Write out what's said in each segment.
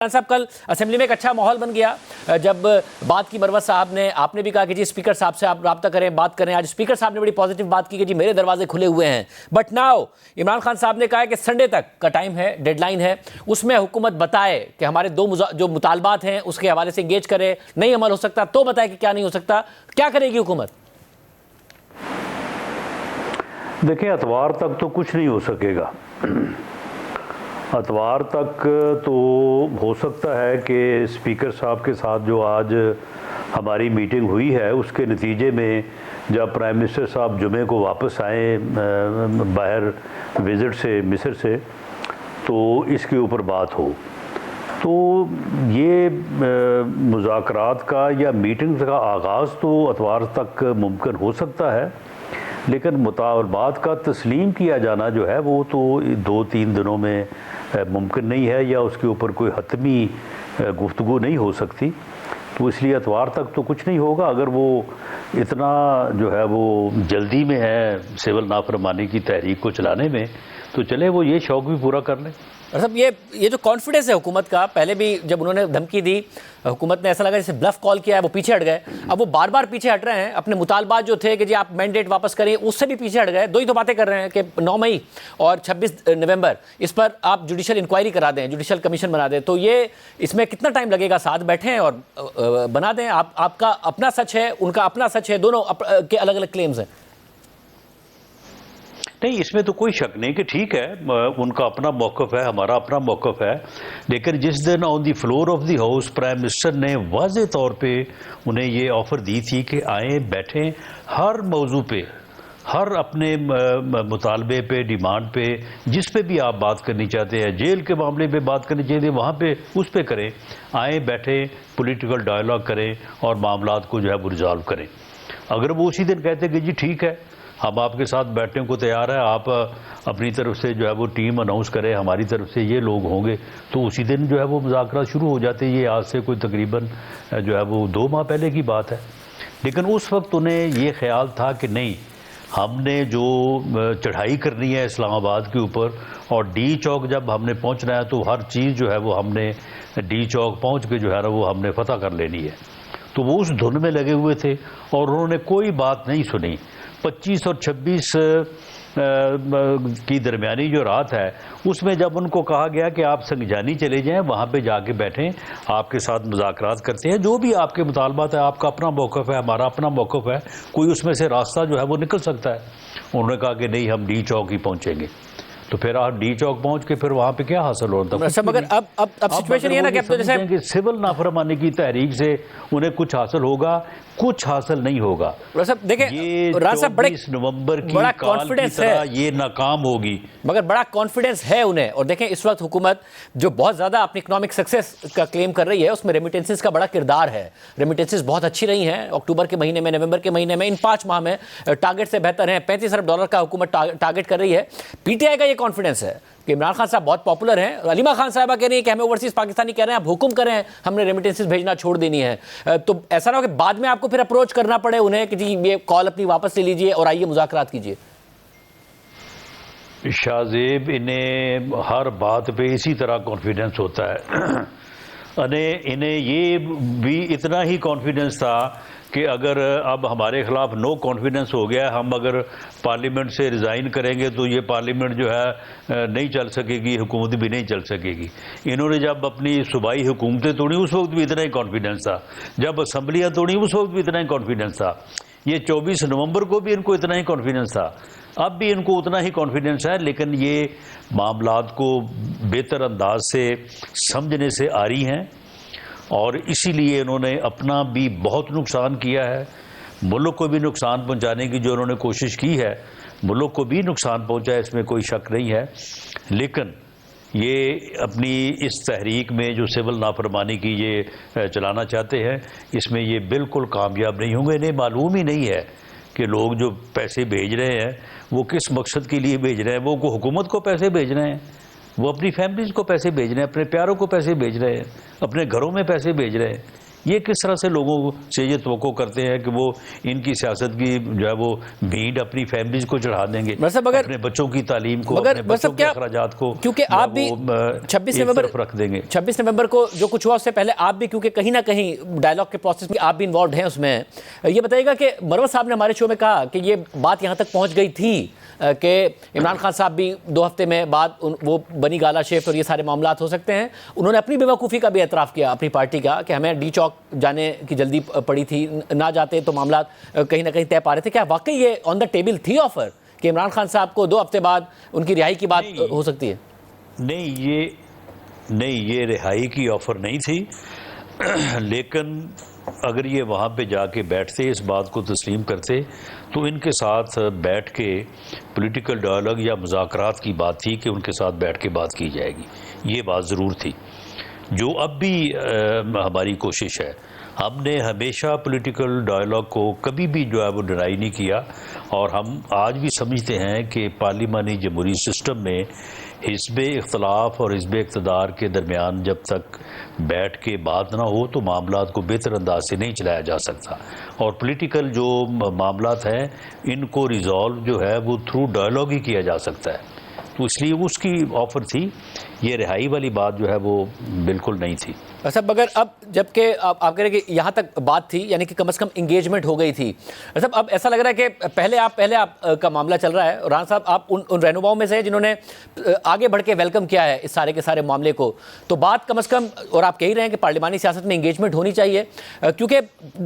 صاحب کل اسمبلی میں ایک اچھا ماحول بن گیا جب بات کی مروت صاحب نے آپ نے بھی کہا کہ جی اسپیکر صاحب سے آپ رابطہ کریں بات کریں. آج اسپیکر صاحب نے بڑی پازیٹیو بات کی کہ جی میرے دروازے کھلے ہوئے ہیں. بٹ ناؤ عمران خان صاحب نے کہا ہے کہ سنڈے تک کا ٹائم ہے, ڈیڈ لائن ہے, اس میں حکومت بتائے کہ ہمارے جو مطالبات ہیں اس کے حوالے سے انگیج کرے. نہیں عمل ہو سکتا تو بتائے کہ کیا نہیں ہو سکتا. کیا کرے گی حکومت؟ دیکھیں اتوار تک تو کچھ نہیں ہو سکے گا. اتوار تک تو ہو سکتا ہے کہ اسپیکر صاحب کے ساتھ جو آج ہماری میٹنگ ہوئی ہے اس کے نتیجے میں جب پرائم منسٹر صاحب جمعے کو واپس آئیں باہر وزٹ سے مصر سے تو اس کے اوپر بات ہو. تو یہ مذاکرات کا یا میٹنگ کا آغاز تو اتوار تک ممکن ہو سکتا ہے, لیکن مطالبات کا تسلیم کیا جانا جو ہے وہ تو 2-3 دنوں میں ممکن نہیں ہے, یا اس کے اوپر کوئی حتمی گفتگو نہیں ہو سکتی. تو اس لیے اتوار تک تو کچھ نہیں ہوگا. اگر وہ اتنا جو ہے وہ جلدی میں ہے سول نافرمانی کی تحریک کو چلانے میں تو چلے وہ یہ شوق بھی پورا کر لیں. صاحب یہ جو کانفیڈنس ہے حکومت کا, پہلے بھی جب انہوں نے دھمکی دی حکومت نے ایسا لگا جیسے بلف کال کیا ہے, وہ پیچھے ہٹ گئے. اب وہ بار بار پیچھے ہٹ رہے ہیں. اپنے مطالبات جو تھے کہ جی آپ مینڈیٹ واپس کریں اس سے بھی پیچھے ہٹ گئے. دو ہی تو باتیں کر رہے ہیں کہ 9 مئی اور 26 نومبر اس پر آپ جوڈیشل انکوائری کرا دیں, جوڈیشل کمیشن بنا دیں. تو یہ اس میں کتنا ٹائم لگے گا؟ ساتھ بیٹھیں اور بنا دیں. آپ کا اپنا سچ ہے, ان کا اپنا سچ ہے, دونوں کے الگ الگ کلیمز ہیں. نہیں, اس میں تو کوئی شک نہیں کہ ٹھیک ہے ان کا اپنا موقف ہے, ہمارا اپنا موقف ہے. لیکن جس دن on the floor of the house prime minister نے واضح طور پہ انہیں یہ آفر دی تھی کہ آئیں بیٹھیں, ہر موضوع پہ, ہر اپنے مطالبے پہ, ڈیمانڈ پہ, جس پہ بھی آپ بات کرنی چاہتے ہیں, جیل کے معاملے پہ بات کرنی چاہتے ہیں وہاں پہ اس پہ کریں, آئیں بیٹھیں, پولیٹیکل ڈائلاگ کریں اور معاملات کو جو ہے وہ ریزالو کریں. اگر وہ اسی دن کہتے کہ جی ٹھیک ہے ہم آپ کے ساتھ بیٹھنے کو تیار ہے, آپ اپنی طرف سے جو ہے وہ ٹیم اناؤنس کریں, ہماری طرف سے یہ لوگ ہوں گے, تو اسی دن جو ہے وہ مذاکرات شروع ہو جاتے. یہ آج سے کوئی تقریباً جو ہے وہ 2 ماہ پہلے کی بات ہے. لیکن اس وقت انہیں یہ خیال تھا کہ نہیں, ہم نے جو چڑھائی کرنی ہے اسلام آباد کے اوپر اور ڈی چوک جب ہم نے پہنچنا ہے تو ہر چیز جو ہے وہ ہم نے ڈی چوک پہنچ کے جو ہے نا وہ ہم نے فتح کر لینی ہے. تو وہ اس دھن میں لگے ہوئے تھے اور انہوں نے کوئی بات نہیں سنی. 25 اور 26 کی درمیانی جو رات ہے اس میں جب ان کو کہا گیا کہ آپ سنگجانی چلے جائیں, وہاں پہ جا کے بیٹھیں, آپ کے ساتھ مذاکرات کرتے ہیں, جو بھی آپ کے مطالبات ہیں, آپ کا اپنا موقف ہے, ہمارا اپنا موقف ہے, کوئی اس میں سے راستہ جو ہے وہ نکل سکتا ہے. انہوں نے کہا کہ نہیں, ہم ڈی چوک ہی پہنچیں گے. تو پھر آپ ڈی چوک پہنچ کے پھر وہاں پہ کیا حاصل ہوتا ہے؟ مگر اب سچویشن یہ نا کہ سمجھیں کہ سول نافرمانی کی تحریک سے انہیں کچھ حاصل ہوگا, کچھ حاصل نہیں ہوگا. دیکھیں یہ 24 نومبر کی کال کی طرح یہ ناکام ہوگی. مگر بڑا کانفیڈنس ہے انہیں. اور دیکھیں اس وقت حکومت جو بہت زیادہ اپنی اکنامک سکسیس کا کلیم کر رہی ہے اس میں ریمیٹنسز کا بڑا کردار ہے. ریمیٹنسز بہت اچھی رہی ہیں اکتوبر کے مہینے میں, نومبر کے مہینے میں, ان 5 ماہ میں ٹارگٹ سے بہتر ہیں. $35 ارب کا حکومت ٹارگٹ کر رہی ہے. پی ٹی آئی کا یہ کانفیڈنس ہے کہ عمران خان صاحب بہت پاپولر ہیں. علیمہ خان صاحبہ کہہ رہی ہیں کہ ہمیں اوورسیز پاکستانی کہہ رہے ہیں آپ حکم کریں, ہم نے ریمیٹنسز بھیجنا چھوڑ دینی ہے. تو ایسا نہ ہو کہ بعد میں آپ کو پھر اپروچ کرنا پڑے انہیں کہ جی یہ کال اپنی واپس لے لیجئے اور آئیے مذاکرات کیجئے. شاہ زیب انہیں ہر بات پہ اسی طرح کانفیڈنس ہوتا ہے. انہیں یہ بھی اتنا ہی کانفیڈنس تھا کہ اگر اب ہمارے خلاف نو کانفیڈنس ہو گیا, ہم اگر پارلیمنٹ سے ریزائن کریں گے تو یہ پارلیمنٹ جو ہے نہیں چل سکے گی, حکومت بھی نہیں چل سکے گی. انہوں نے جب اپنی صوبائی حکومتیں توڑی اس وقت بھی اتنا ہی کانفیڈنس تھا, جب اسمبلیاں توڑی اس وقت بھی اتنا ہی کانفیڈنس تھا. یہ 24 نومبر کو بھی ان کو اتنا ہی کانفیڈنس تھا, اب بھی ان کو اتنا ہی کانفیڈنس ہے. لیکن یہ معاملات کو بہتر انداز سے سمجھنے سے آری ہیں اور اسی لیے انہوں نے اپنا بھی بہت نقصان کیا ہے, ملک کو بھی نقصان پہنچانے کی جو انہوں نے کوشش کی ہے, ملک کو بھی نقصان پہنچا ہے, اس میں کوئی شک نہیں ہے. لیکن یہ اپنی اس تحریک میں جو سول نافرمانی کی یہ چلانا چاہتے ہیں اس میں یہ بالکل کامیاب نہیں ہوں گے. انہیں معلوم ہی نہیں ہے کہ لوگ جو پیسے بھیج رہے ہیں وہ کس مقصد کے لیے بھیج رہے ہیں. وہ حکومت کو پیسے بھیج رہے ہیں, وہ اپنی فیملیز کو پیسے بھیج رہے ہیں, اپنے پیاروں کو پیسے بھیج رہے ہیں, اپنے گھروں میں پیسے بھیج رہے ہیں. یہ کس طرح سے لوگوں سے یہ توقع کرتے ہیں کہ وہ ان کی سیاست کی جو ہے وہ بھیڑ اپنی فیملیز کو چڑھا دیں گے, اپنے بچوں کی تعلیم کو, اپنے بچوں کے اخراجات کو, کیونکہ آپ بھی 26 نومبر رکھ دیں گے. 26 نومبر کو جو کچھ ہوا اس سے پہلے آپ بھی کیونکہ کہیں نہ کہیں ڈائلاگ کے پروسیس میں آپ بھی انوالوڈ ہیں اس میں, یہ بتائیے گا کہ مروت صاحب نے ہمارے شو میں کہا کہ یہ بات یہاں تک پہنچ گئی تھی کہ عمران خان صاحب بھی 2 ہفتے میں بعد وہ بنی گالا شیفٹ اور یہ سارے معاملات ہو سکتے ہیں. انہوں نے اپنی بیوقوفی کا بھی اعتراف کیا اپنی پارٹی کا کہ ہمیں ڈی چوک جانے کی جلدی پڑی تھی, نہ جاتے تو معاملات کہیں نہ کہیں طے پا رہے تھے. کیا واقعی یہ آن دا ٹیبل تھی آفر کہ عمران خان صاحب کو 2 ہفتے بعد ان کی رہائی کی بات ہو سکتی ہے؟ نہیں, یہ رہائی کی آفر نہیں تھی, لیکن اگر یہ وہاں پہ جا کے بیٹھتے, اس بات کو تسلیم کرتے, تو ان کے ساتھ بیٹھ کے پولیٹیکل ڈائلاگ یا مذاکرات کی بات تھی کہ ان کے ساتھ بیٹھ کے بات کی جائے گی. یہ بات ضرور تھی جو اب بھی ہماری کوشش ہے. ہم نے ہمیشہ پولیٹیکل ڈائلاگ کو کبھی بھی جو ہے وہ ڈینائی نہیں کیا, اور ہم آج بھی سمجھتے ہیں کہ پارلیمانی جمہوری سسٹم میں حزب اختلاف اور حزب اقتدار کے درمیان جب تک بیٹھ کے بات نہ ہو تو معاملات کو بہتر انداز سے نہیں چلایا جا سکتا, اور پولیٹیکل جو معاملات ہیں ان کو ریزالو جو ہے وہ تھرو ڈائلاگ ہی کیا جا سکتا ہے. تو اس لیے اس کی آفر تھی, یہ رہائی والی بات جو ہے وہ بالکل نہیں تھی. صاحب اگر اب جبکہ آپ کہہ رہے ہیں کہ یہاں تک بات تھی, یعنی کہ کم از کم انگیجمنٹ ہو گئی تھی, صاحب اب ایسا لگ رہا ہے کہ پہلے آپ کا معاملہ چل رہا ہے, رانا صاحب آپ ان رہنماؤں میں سے ہیں جنہوں نے آگے بڑھ کے ویلکم کیا ہے اس سارے کے سارے معاملے کو, تو بات کم از کم, اور آپ کہہ ہی رہے ہیں کہ پارلیمانی سیاست میں انگیجمنٹ ہونی چاہیے, کیونکہ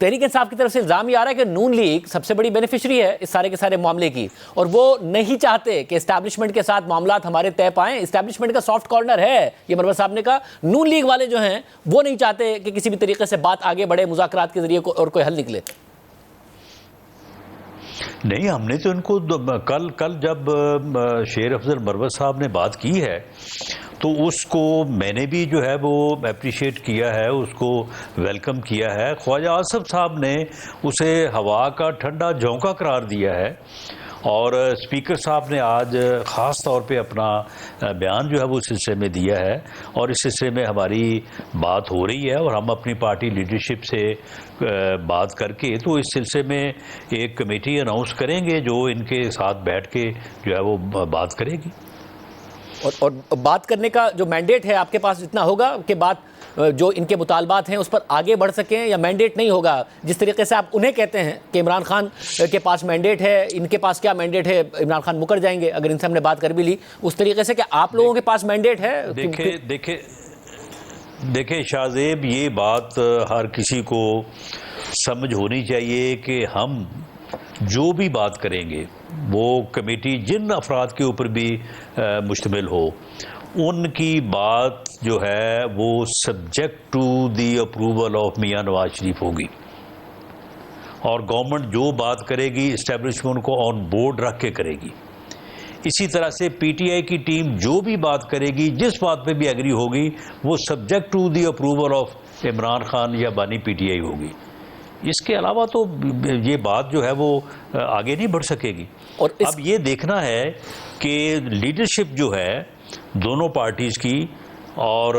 تحریک انصاف کی طرف سے الزام یہ آ رہا ہے کہ نون لیگ سب سے بڑی بینیفیشری ہے اس سارے کے سارے معاملے کی, اور وہ نہیں چاہتے کہ اسٹیبلشمنٹ کے ساتھ معاملات ہمارے طے پائیں. اسٹیبلشمنٹ کا سافٹ کارنر ہے, یہ مروت صاحب نے کہا. نون لیگ والے جو ہیں وہ نہیں چاہتے کہ کسی بھی طریقے سے بات آگے بڑھے, مذاکرات کے ذریعے اور کوئی حل نکلے. نہیں, ہم نے تو ان کو کل جب شیر افضل مروت صاحب نے بات کی ہے تو اس کو میں نے بھی جو ہے وہ اپریشیٹ کیا ہے, اس کو ویلکم کیا ہے. خواجہ آصف صاحب نے اسے ہوا کا ٹھنڈا جھونکا قرار دیا ہے, اور اسپیکر صاحب نے آج خاص طور پہ اپنا بیان جو ہے وہ اس سلسلے میں دیا ہے, اور اس سلسلے میں ہماری بات ہو رہی ہے, اور ہم اپنی پارٹی لیڈرشپ سے بات کر کے تو اس سلسلے میں ایک کمیٹی اناؤنس کریں گے جو ان کے ساتھ بیٹھ کے جو ہے وہ بات کرے گی. اور بات کرنے کا جو مینڈیٹ ہے آپ کے پاس اتنا ہوگا کہ بات جو ان کے مطالبات ہیں اس پر آگے بڑھ سکیں, یا مینڈیٹ نہیں ہوگا جس طریقے سے آپ انہیں کہتے ہیں کہ عمران خان کے پاس مینڈیٹ ہے, ان کے پاس کیا مینڈیٹ ہے, عمران خان مکر جائیں گے اگر ان سے ہم نے بات کر بھی لی, اس طریقے سے کہ آپ لوگوں کے پاس مینڈیٹ ہے؟ دیکھیں شاہ زیب, یہ بات ہر کسی کو سمجھ ہونی چاہیے کہ ہم جو بھی بات کریں گے وہ کمیٹی جن افراد کے اوپر بھی مشتمل ہو, ان کی بات جو ہے وہ subject to the approval of Mian Nawaz شریف ہوگی, اور گورنمنٹ جو بات کرے گی اسٹیبلشمنٹ کو آن بورڈ رکھ کے کرے گی. اسی طرح سے پی ٹی آئی کی ٹیم جو بھی بات کرے گی, جس بات پہ بھی ایگری ہوگی, وہ subject to the approval of Imran Khan یا بانی پی ٹی آئی ہوگی. اس کے علاوہ تو یہ بات جو ہے وہ آگے نہیں بڑھ سکے گی. اور اب یہ دیکھنا ہے کہ لیڈرشپ جو ہے دونوں پارٹیز کی, اور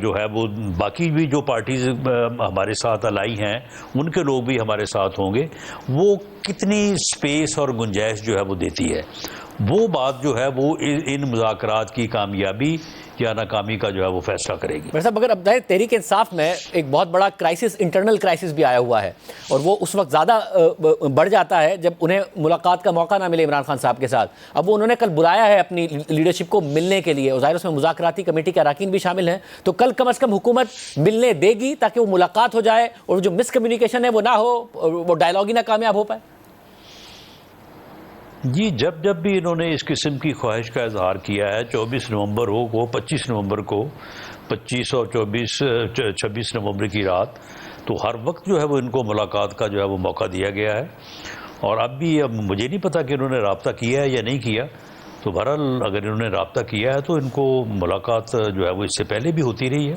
جو ہے وہ باقی بھی جو پارٹیز ہمارے ساتھ الائی ہیں ان کے لوگ بھی ہمارے ساتھ ہوں گے, وہ کتنی سپیس اور گنجائش جو ہے وہ دیتی ہے. وہ بات جو ہے وہ ان مذاکرات کی کامیابی یا ناکامی کا جو ہے وہ فیصلہ کرے گی. صاحب اگر اب تحریک انصاف میں ایک بہت بڑا کرائسس, انٹرنل کرائسس بھی آیا ہوا ہے, اور وہ اس وقت زیادہ بڑھ جاتا ہے جب انہیں ملاقات کا موقع نہ ملے عمران خان صاحب کے ساتھ. اب وہ انہوں نے کل بلایا ہے اپنی لیڈرشپ کو ملنے کے لیے, ظاہر اس میں مذاکراتی کمیٹی کے اراکین بھی شامل ہیں, تو کل کم از کم حکومت ملنے دے گی تاکہ وہ ملاقات ہو جائے اور جو مس کمیونیکیشن ہے وہ نہ ہو, وہ ڈائلاگ ہی نہ کامیاب ہو پائے. جی, جب بھی انہوں نے اس قسم کی خواہش کا اظہار کیا ہے, 24 نومبر ہو وہ 25 نومبر کو, 25 اور 26 نومبر کی رات, تو ہر وقت جو ہے وہ ان کو ملاقات کا جو ہے وہ موقع دیا گیا ہے. اور اب مجھے نہیں پتا کہ انہوں نے رابطہ کیا ہے یا نہیں کیا, تو بہرحال اگر انہوں نے رابطہ کیا ہے تو ان کو ملاقات جو ہے وہ اس سے پہلے بھی ہوتی رہی ہے,